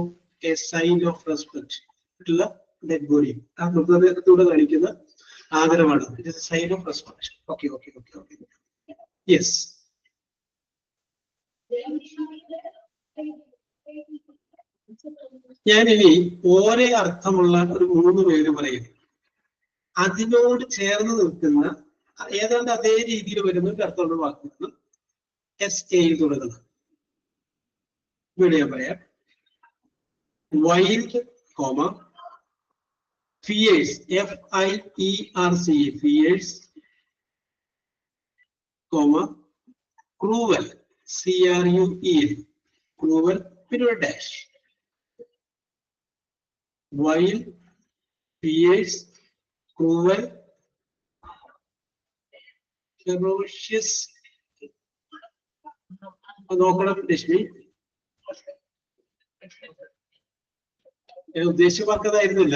a sign of respect ഉള്ള ഡെഡ് ബോഡി. ആ മൃതദേഹത്തോട് കാണിക്കുന്ന ആദരവാണ്. It is a sign of respect. Okay okay okay okay, yes. ഞാനിനി ഓരോ അർത്ഥമുള്ള ഒരു 3 പേര് പറയുന്നു. അതിനോട് ചേർന്ന് നിൽക്കുന്ന ഏതാണ്ട് അതേ രീതിയിൽ വരുന്ന ഒരു അർത്ഥമുള്ള വാക്കാണ് SA തുടങ്ങുന്നത്. ഇവിടെ ഞാൻ പറയാം. Wild, comma, fears, FIERC, fears, comma, cruel, CRUEL, cruel, പിന്നെ ഒരു dash. Wild, fierce, cruel, ferocious. നോക്കണം രശ്മി, ഞാൻ ഉദ്ദേശിച്ച വാക്കതായിരുന്നില്ല.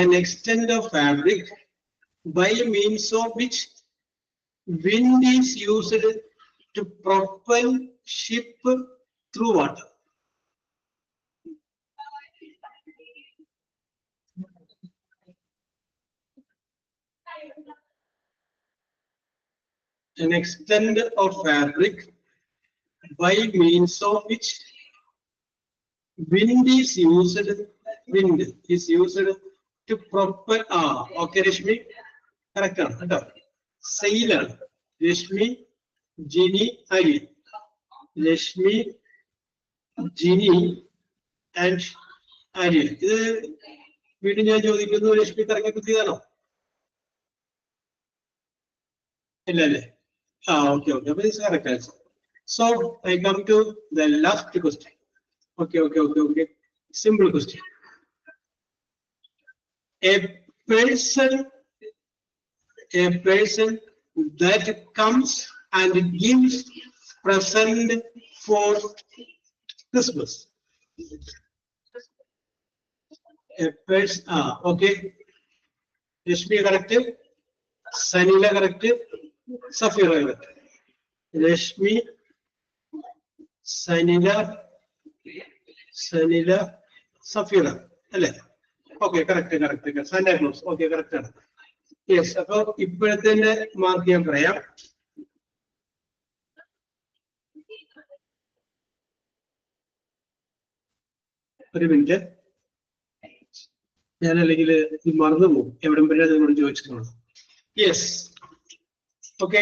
an extent of fabric by means of which wind is used to propel ship through water. An extent of fabric by means of which wind is used to propel. Okay, Rashmi, correct. Sail. Rashmi, Ginny, Ariel. Rashmi, Ginny, and Ariel. വീണ്ടും ഞാൻ ചോദിക്കുന്നു, രശ്മി കറങ്ങി കുത്തിയതാണോ? ഇല്ല അല്ലേ? Okay. But this is correct answer. So I come to the last question. Okay. Simple question. A person that comes and gives present for Christmas. A person. Okay. Rashmi correct. Sanila correct. Safira correct. Rashmi, Sanila, Safira. Okay, correct. Santa Claus. Okay, correct. Yes, so ippozhuthe mark ഞാൻ പറയാം. ഒരു minute, ഞാൻ അല്ലെങ്കിൽ മറന്നു പോകും, എവിടം വരെ നിങ്ങളോട് ചോദിച്ചിട്ടുള്ളൂ. Yes, okay.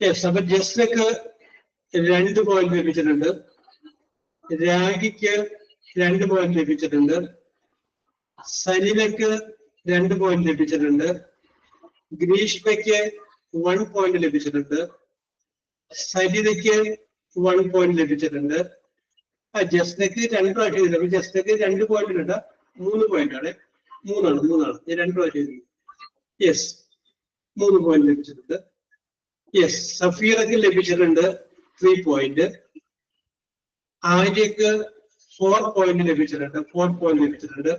യെസ്, അപ്പൊ ജസ്റ്റിനൊക്കെ 2 പോയിന്റ് ലഭിച്ചിട്ടുണ്ട്, രാഗിക്ക് 2 പോയിന്റ് ലഭിച്ചിട്ടുണ്ട്, സനിലക്ക് 2 പോയിന്റ് ലഭിച്ചിട്ടുണ്ട്, ഗ്രീഷ്മയ്ക്ക് 1 പോയിന്റ് ലഭിച്ചിട്ടുണ്ട്, സരിതയ്ക്ക് 1 പോയിന്റ് ലഭിച്ചിട്ടുണ്ട്. ജസ്റ്റിനക്ക് 2 പ്രാവശ്യം, ജസ്റ്റിനക്ക് 2 പോയിന്റ് ഉണ്ട്, 3 പോയിന്റ് ആണ്. 3 ആണ്, ഞാൻ 2 പ്രാവശ്യം. യെസ്, 3 പോയിന്റ് ലഭിച്ചിട്ടുണ്ട്. യെസ്, സഫീറക്ക് ലഭിച്ചിട്ടുണ്ട് 3 പോയിന്റ്, ആര്യക്ക് 4 പോയിന്റ് ലഭിച്ചിട്ടുണ്ട്, 4 പോയിന്റ് ലഭിച്ചിട്ടുണ്ട്.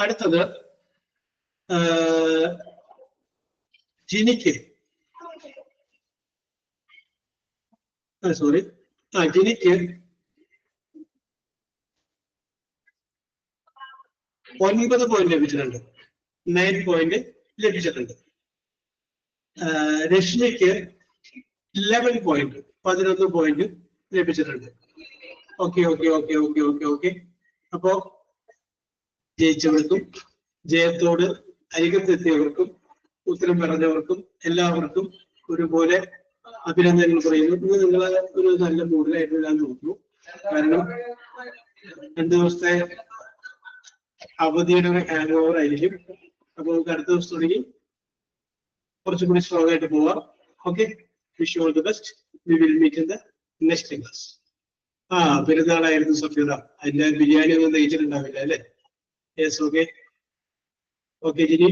അടുത്തത് ജിനിക്ക്, ജിനിക്ക് 9 പോയിന്റ് ലഭിച്ചിട്ടുണ്ട്, 9 പോയിന്റ് ലഭിച്ചിട്ടുണ്ട്. രശ്മിക്ക് 11 പോയിന്റ്, 11 പോയിന്റ് ലഭിച്ചിട്ടുണ്ട്. ഓക്കെ. അപ്പോ ജയിച്ചവർക്കും ജയത്തോട് അരികത്തെത്തിയവർക്കും ഉത്തരം പറഞ്ഞവർക്കും എല്ലാവർക്കും ഒരുപോലെ അഭിനന്ദനങ്ങൾ പറയുന്നു. ഇന്ന് നിങ്ങളെ ഒരു നല്ല മൂഡിലായിട്ട് ഞാൻ നോക്കുന്നു, കാരണം 2 ദിവസത്തെ അവധിയുടെ ഒരു ഹാങ് ഓവർ ആയിരിക്കും. അപ്പൊ നമുക്ക് അടുത്ത ദിവസം തുടങ്ങി കുറച്ചും കൂടി സ്ട്രോങ് ആയിട്ട് പോവാം. Okay, wish you all the best. We will meet in the next class. പെരുന്നാളായിരുന്നു സഫീറ, അതിന്റെ ബിരിയാണി ഒന്നും കഴിച്ചിട്ടുണ്ടാവില്ല അല്ലെ? Yes, okay Jini.